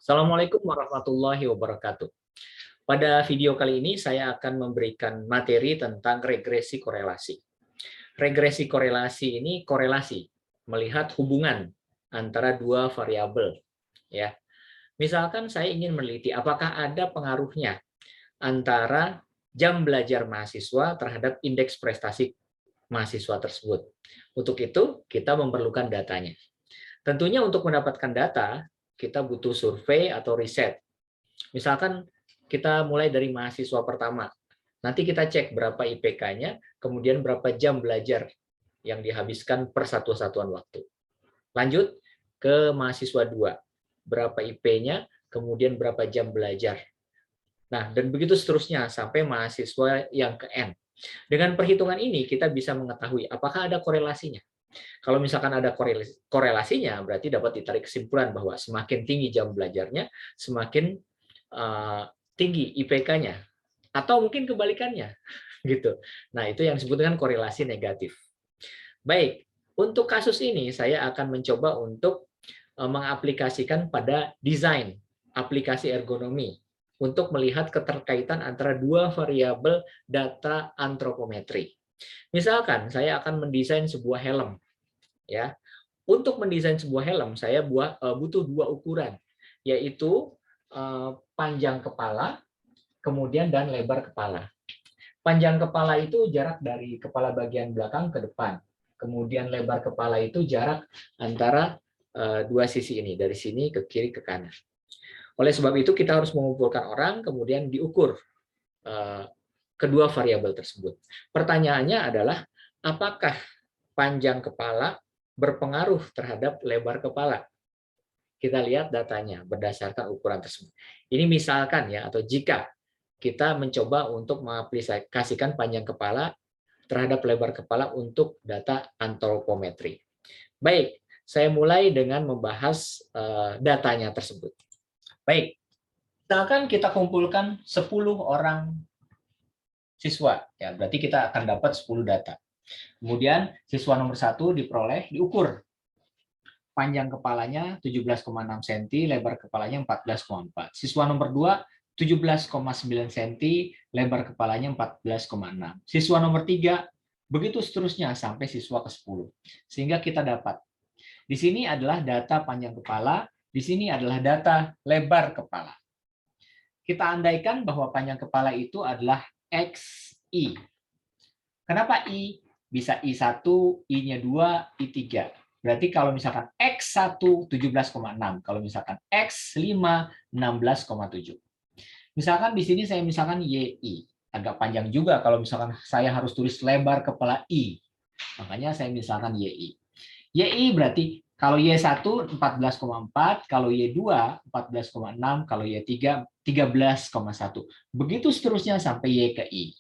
Assalamualaikum warahmatullahi wabarakatuh. Pada video kali ini saya akan memberikan materi tentang regresi korelasi. Regresi korelasi ini korelasi, melihat hubungan antara dua variabel. Ya, misalkan saya ingin meneliti apakah ada pengaruhnya antara jam belajar mahasiswa terhadap indeks prestasi mahasiswa tersebut. Untuk itu, kita memerlukan datanya. Tentunya untuk mendapatkan data, kita butuh survei atau riset. Misalkan kita mulai dari mahasiswa pertama. Nanti kita cek berapa IPK-nya, kemudian berapa jam belajar yang dihabiskan per satu satuan waktu. Lanjut ke mahasiswa 2. Berapa IP-nya, kemudian berapa jam belajar. Nah, dan begitu seterusnya sampai mahasiswa yang ke N. Dengan perhitungan ini, kita bisa mengetahui apakah ada korelasinya. Kalau misalkan ada korelasinya, berarti dapat ditarik kesimpulan bahwa semakin tinggi jam belajarnya, semakin tinggi IPK-nya, atau mungkin kebalikannya, gitu. Nah, itu yang disebut dengan korelasi negatif. Baik, untuk kasus ini saya akan mencoba untuk mengaplikasikan pada desain aplikasi ergonomi untuk melihat keterkaitan antara dua variabel data antropometri. Misalkan saya akan mendesain sebuah helm. Ya, untuk mendesain sebuah helm saya butuh dua ukuran, yaitu panjang kepala, kemudian dan lebar kepala. Panjang kepala itu jarak dari kepala bagian belakang ke depan, kemudian lebar kepala itu jarak antara dua sisi ini, dari sini ke kiri ke kanan. Oleh sebab itu kita harus mengumpulkan orang, kemudian diukur kedua variabel tersebut. Pertanyaannya adalah apakah panjang kepala berpengaruh terhadap lebar kepala? Kita lihat datanya berdasarkan ukuran tersebut. Ini misalkan ya, atau jika kita mencoba untuk mengaplikasikan panjang kepala terhadap lebar kepala untuk data antropometri. Baik, saya mulai dengan membahas datanya tersebut. Baik, misalkan kita kumpulkan 10 orang siswa, ya berarti kita akan dapat 10 data. Kemudian siswa nomor 1 diperoleh, diukur. Panjang kepalanya 17,6 cm, lebar kepalanya 14,4. Siswa nomor 2 17,9 cm, lebar kepalanya 14,6. Siswa nomor 3 begitu seterusnya sampai siswa ke-10. Sehingga kita dapat di sini adalah data panjang kepala, di sini adalah data lebar kepala. Kita andaikan bahwa panjang kepala itu adalah XI. Kenapa I? Bisa I1, I-nya 2, I3. Berarti kalau misalkan X1 17,6, kalau misalkan X5 16,7. Misalkan di sini saya misalkan YI. Agak panjang juga kalau misalkan saya harus tulis lebar kepala I. Makanya saya misalkan YI. YI berarti kalau Y1 14,4, kalau Y2 14,6, kalau Y3 13,1. Begitu seterusnya sampai Y ke I.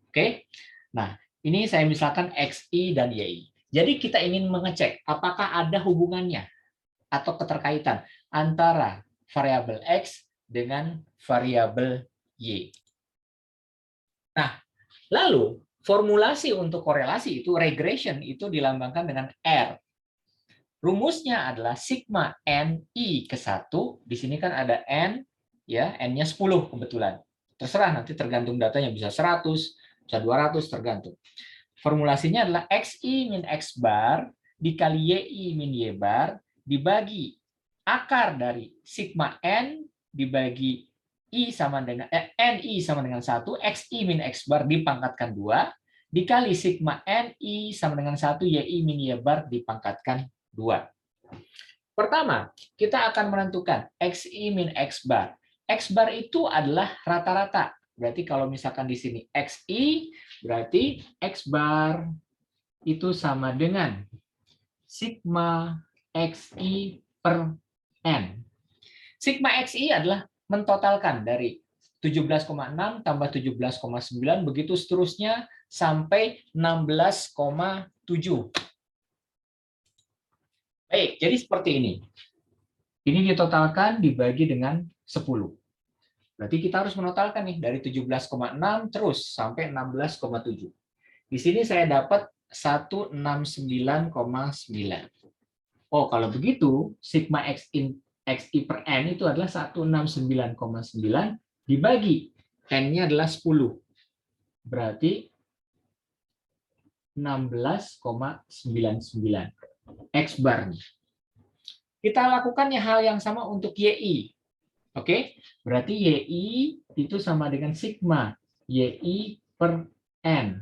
Oke? Nah, ini saya misalkan XI dan YI. Jadi kita ingin mengecek apakah ada hubungannya atau keterkaitan antara variabel X dengan variabel Y. Nah, lalu formulasi untuk korelasi itu regression itu dilambangkan dengan R. Rumusnya adalah sigma NI ke 1. Di sini kan ada N, ya, N-nya 10 kebetulan. Terserah nanti tergantung datanya, bisa 100, bisa 200 tergantung. Formulasinya adalah XI min X bar dikali YI min Y bar dibagi akar dari sigma N dibagi I sama dengan NI sama dengan 1, XI min X bar dipangkatkan 2 dikali sigma NI sama dengan 1, YI min Y bar dipangkatkan 2. Pertama, kita akan menentukan XI min X bar. X bar itu adalah rata-rata. Berarti kalau misalkan di sini XI, berarti X bar itu sama dengan sigma XI per N. Sigma XI adalah mentotalkan dari 17,6 tambah 17,9, begitu seterusnya sampai 16,7. Baik, jadi seperti ini. Ini ditotalkan dibagi dengan 10. Berarti kita harus menotalkan nih dari 17,6 terus sampai 16,7. Di sini saya dapat 169,9. Oh, kalau begitu sigma XI per N itu adalah 169,9 dibagi N-nya adalah 10. Berarti 16,99 X bar-nya. Kita lakukannya hal yang sama untuk YI. Oke, berarti YI itu sama dengan sigma YI per N.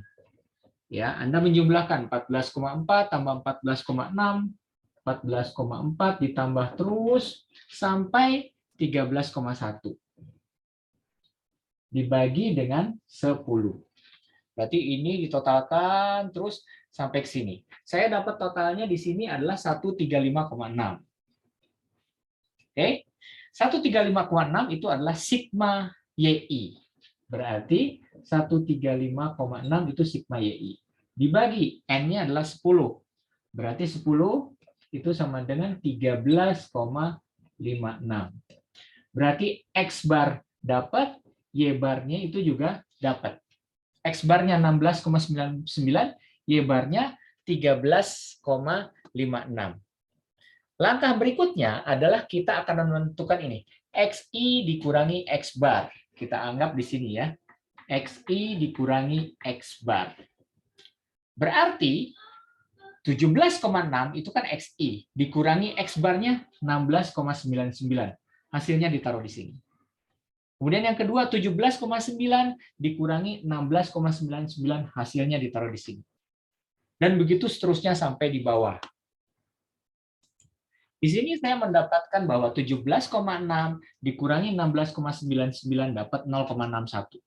Ya, Anda menjumlahkan 14,4 tambah 14,6, 14,4 ditambah terus sampai 13,1. Dibagi dengan 10. Berarti ini ditotalkan terus sampai ke sini. Saya dapat totalnya di sini adalah 135,6. Oke. 135,6 itu adalah sigma YI. Berarti 135,6 itu sigma YI. Dibagi N-nya adalah 10. Berarti 10 itu sama dengan 13,56. Berarti X bar dapat, Y barnya itu juga dapat. X barnya 16,99, Y barnya 13,56. Langkah berikutnya adalah kita akan menentukan ini. XI dikurangi X bar. Kita anggap di sini ya. XI dikurangi X bar. Berarti 17,6 itu kan XI. Dikurangi X barnya 16,99. Hasilnya ditaruh di sini. Kemudian yang kedua 17,9 dikurangi 16,99, hasilnya ditaruh di sini. Dan begitu seterusnya sampai di bawah. Di sini saya mendapatkan bahwa 17,6 dikurangi 16,99 dapat 0,61.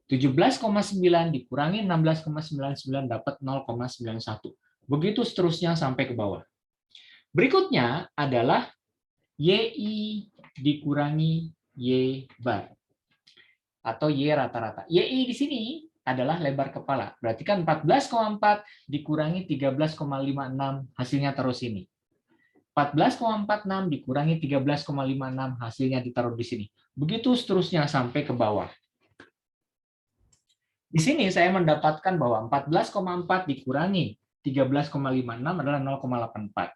17,9 dikurangi 16,99 dapat 0,91. Begitu seterusnya sampai ke bawah. Berikutnya adalah YI dikurangi Y bar atau Y rata-rata. YI di sini adalah lebar kepala. Berarti kan 14,4 dikurangi 13,56, hasilnya taruh sini. 14,46 dikurangi 13,56, hasilnya ditaruh di sini. Begitu seterusnya sampai ke bawah. Di sini saya mendapatkan bahwa 14,4 dikurangi 13,56 adalah 0,84.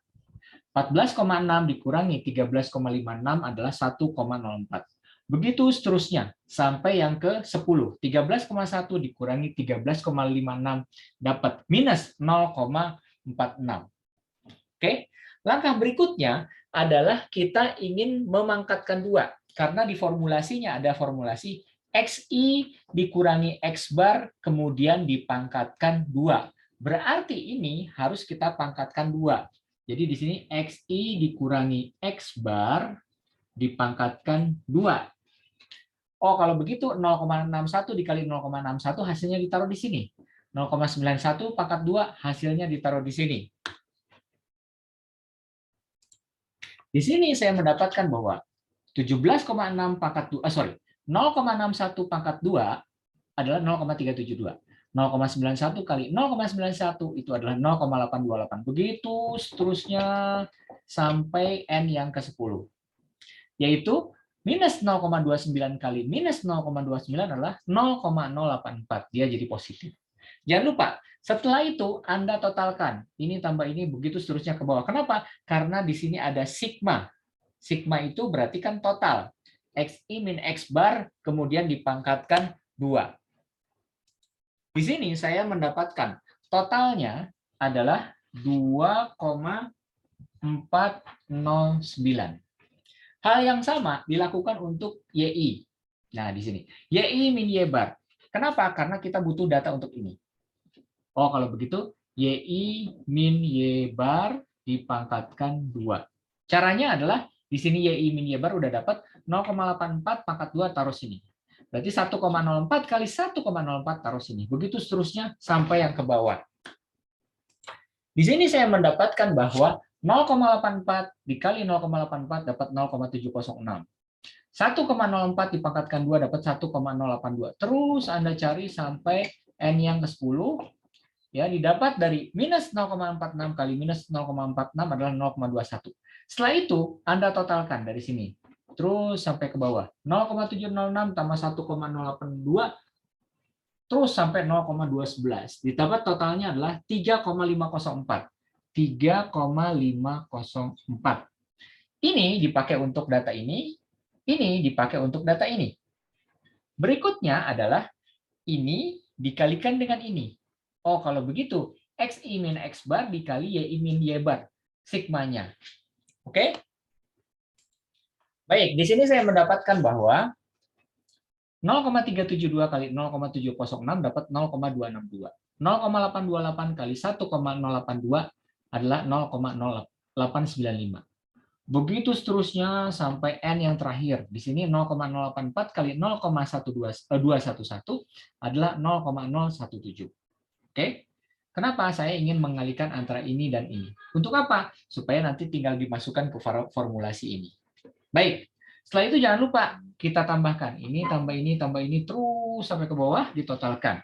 14,6 dikurangi 13,56 adalah 1,04. Begitu seterusnya sampai yang ke 10. 13,1 dikurangi 13,56 dapat minus 0,46. Oke. Langkah berikutnya adalah kita ingin memangkatkan 2. Karena di formulasinya ada formulasi XI dikurangi X bar kemudian dipangkatkan 2. Berarti ini harus kita pangkatkan 2. Jadi di sini XI dikurangi X bar dipangkatkan 2. Oh, kalau begitu 0,61 dikali 0,61 hasilnya ditaruh di sini. 0,91 pangkat 2 hasilnya ditaruh di sini. Di sini saya mendapatkan bahwa 17,6 pangkat 2, 0,61 pangkat 2 adalah 0,372. 0,91 kali 0,91 itu adalah 0,828. Begitu seterusnya sampai N yang ke-10. Yaitu minus 0,29 kali minus 0,29 adalah 0,084. Dia jadi positif. Jangan lupa, setelah itu Anda totalkan. Ini tambah ini, begitu seterusnya ke bawah. Kenapa? Karena di sini ada sigma. Sigma itu berarti kan total. XI min X bar, kemudian dipangkatkan 2. Di sini saya mendapatkan totalnya adalah 2,409. Hal yang sama dilakukan untuk YI. Nah, di sini. YI min Y bar. Kenapa? Karena kita butuh data untuk ini. Oh, kalau begitu, YI min Y bar dipangkatkan 2. Caranya adalah, di sini YI min Y bar udah dapat 0,84 pangkat 2 taruh sini. Berarti 1,04 kali 1,04 taruh sini. Begitu seterusnya sampai yang ke bawah. Di sini saya mendapatkan bahwa 0,84 dikali 0,84 dapat 0,706. 1,04 dipangkatkan 2 dapat 1,082. Terus Anda cari sampai N yang ke-10. Ya, didapat dari minus 0,46 kali minus 0,46 adalah 0,21. Setelah itu, Anda totalkan dari sini. Terus sampai ke bawah. 0,706 tambah 1,082, terus sampai 0,211. Didapat totalnya adalah 3,504. 3,504. Ini dipakai untuk data ini dipakai untuk data ini. Berikutnya adalah ini dikalikan dengan ini. Oh, kalau begitu, XI min X bar dikali YI min Y bar, sigmanya. Oke? Baik, di sini saya mendapatkan bahwa 0,372 kali 0,706 dapat 0,262. 0,828 kali 1,082 adalah 0,0895. Begitu seterusnya sampai N yang terakhir. Di sini 0,084 kali 0,211 adalah 0,017. Oke? Kenapa saya ingin mengalihkan antara ini dan ini? Untuk apa? Supaya nanti tinggal dimasukkan ke formulasi ini. Baik. Setelah itu jangan lupa kita tambahkan ini, tambah ini, terus sampai ke bawah ditotalkan.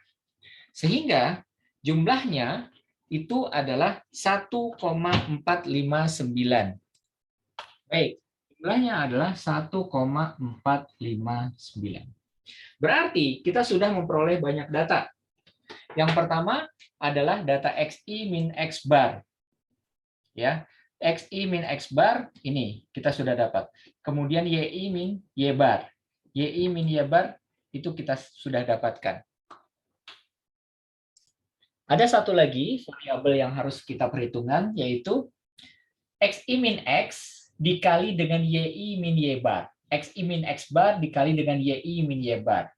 Sehingga jumlahnya itu adalah 1,459. Baik, jumlahnya adalah 1,459. Berarti kita sudah memperoleh banyak data. Yang pertama adalah data XI min X bar. Ya, XI min X bar ini kita sudah dapat. Kemudian YI min Y bar. YI min Y bar itu kita sudah dapatkan. Ada satu lagi variabel yang harus kita perhitungkan, yaitu XI min X dikali dengan YI min Y bar. XI min X bar dikali dengan YI min Y bar.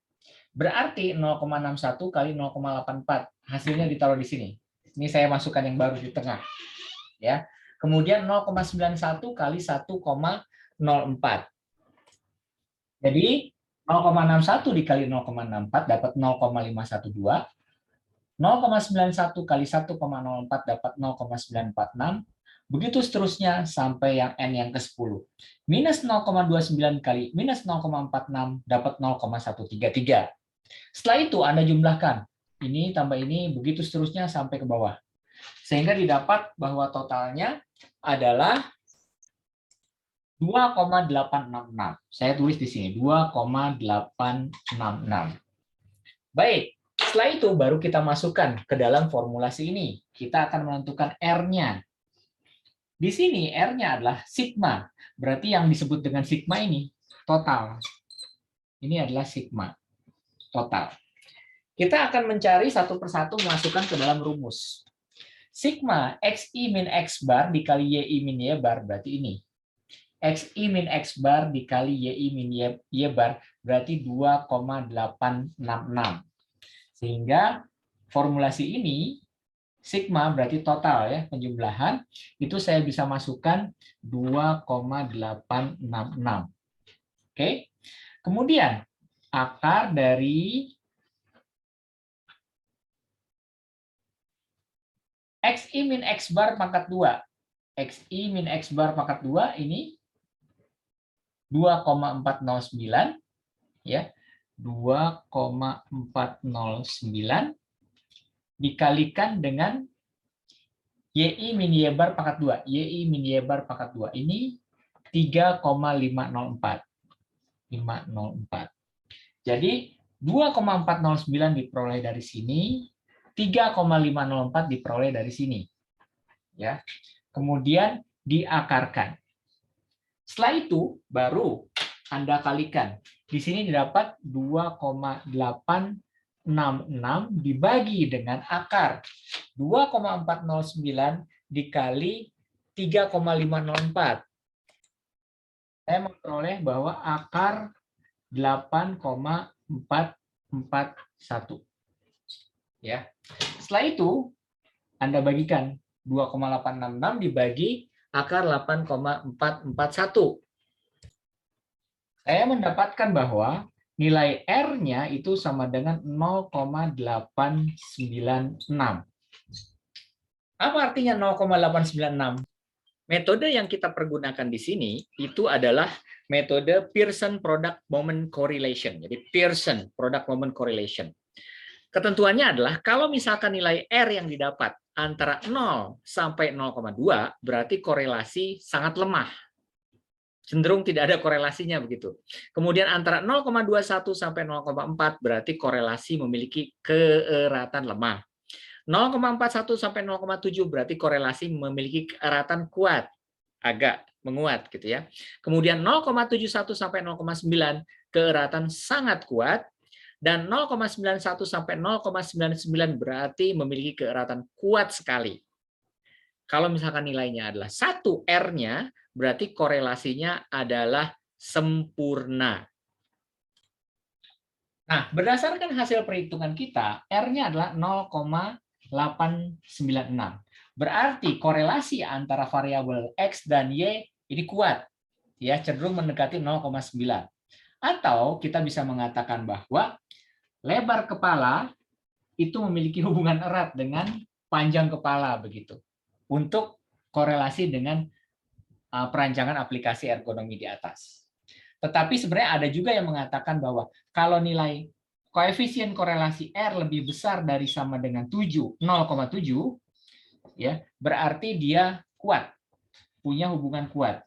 Berarti 0,61 kali 0,84. Hasilnya ditaruh di sini. Ini saya masukkan yang baru di tengah. Ya. Kemudian 0,91 kali 1,04. Jadi 0,61 dikali 0,64 dapat 0,512. 0,91 kali 1,04 dapat 0,946. Begitu seterusnya sampai yang N yang ke-10. Minus 0,29 kali minus 0,46 dapat 0,133. Setelah itu Anda jumlahkan. Ini tambah ini, begitu seterusnya sampai ke bawah. Sehingga didapat bahwa totalnya adalah 2,866. Saya tulis di sini, 2,866. Baik, setelah itu baru kita masukkan ke dalam formulasi ini. Kita akan menentukan R-nya. Di sini R-nya adalah sigma. Berarti yang disebut dengan sigma ini total. Ini adalah sigma total. Kita akan mencari satu persatu masukkan ke dalam rumus. Sigma XI min X bar dikali YI min Y bar berarti ini. XI min X bar dikali YI min Y bar berarti 2,866. Sehingga formulasi ini sigma berarti total ya, penjumlahan itu saya bisa masukkan 2,866. Oke. Kemudian akar dari XI min X bar pangkat 2. XI min X bar pangkat 2 ini 2,409 ya. 2,409 dikalikan dengan YI min Y bar pangkat 2. YI min Y bar pangkat 2 ini 3,504. 504. Jadi 2,409 diperoleh dari sini, 3,504 diperoleh dari sini. Ya. Kemudian diakarkan. Setelah itu baru Anda kalikan. Di sini didapat 2,866 dibagi dengan akar 2,409 dikali 3,504. Saya memperoleh bahwa akar 8,441. Ya. Setelah itu Anda bagikan 2,866 dibagi akar 8,441. Saya mendapatkan bahwa nilai R-nya itu sama dengan 0,896. Apa artinya 0,896? Metode yang kita pergunakan di sini itu adalah metode Pearson Product Moment Correlation. Jadi Pearson Product Moment Correlation. Ketentuannya adalah kalau misalkan nilai R yang didapat antara 0 sampai 0,2 berarti korelasi sangat lemah. Cenderung tidak ada korelasinya begitu. Kemudian antara 0,21 sampai 0,4 berarti korelasi memiliki keeratan lemah. 0,41 sampai 0,7 berarti korelasi memiliki keeratan kuat, agak menguat gitu ya. Kemudian 0,71 sampai 0,9 keeratan sangat kuat, dan 0,91 sampai 0,99 berarti memiliki keeratan kuat sekali. Kalau misalkan nilainya adalah 1 R-nya, berarti korelasinya adalah sempurna. Nah, berdasarkan hasil perhitungan kita, R-nya adalah 0,896. Berarti korelasi antara variabel X dan Y ini kuat, ya, cenderung mendekati 0,9. Atau kita bisa mengatakan bahwa lebar kepala itu memiliki hubungan erat dengan panjang kepala begitu. Untuk korelasi dengan perancangan aplikasi ergonomi di atas. Tetapi sebenarnya ada juga yang mengatakan bahwa kalau nilai koefisien korelasi R lebih besar dari sama dengan 0,7, ya, berarti dia kuat, punya hubungan kuat,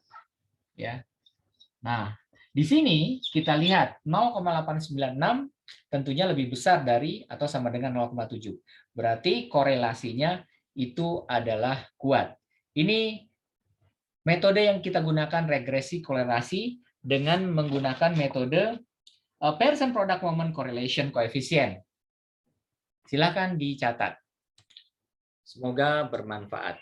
ya. Nah, di sini kita lihat 0,896 tentunya lebih besar dari atau sama dengan 0,7. Berarti korelasinya itu adalah kuat. Ini metode yang kita gunakan regresi korelasi dengan menggunakan metode Pearson Product Moment Correlation Coefficient. Silakan dicatat. Semoga bermanfaat.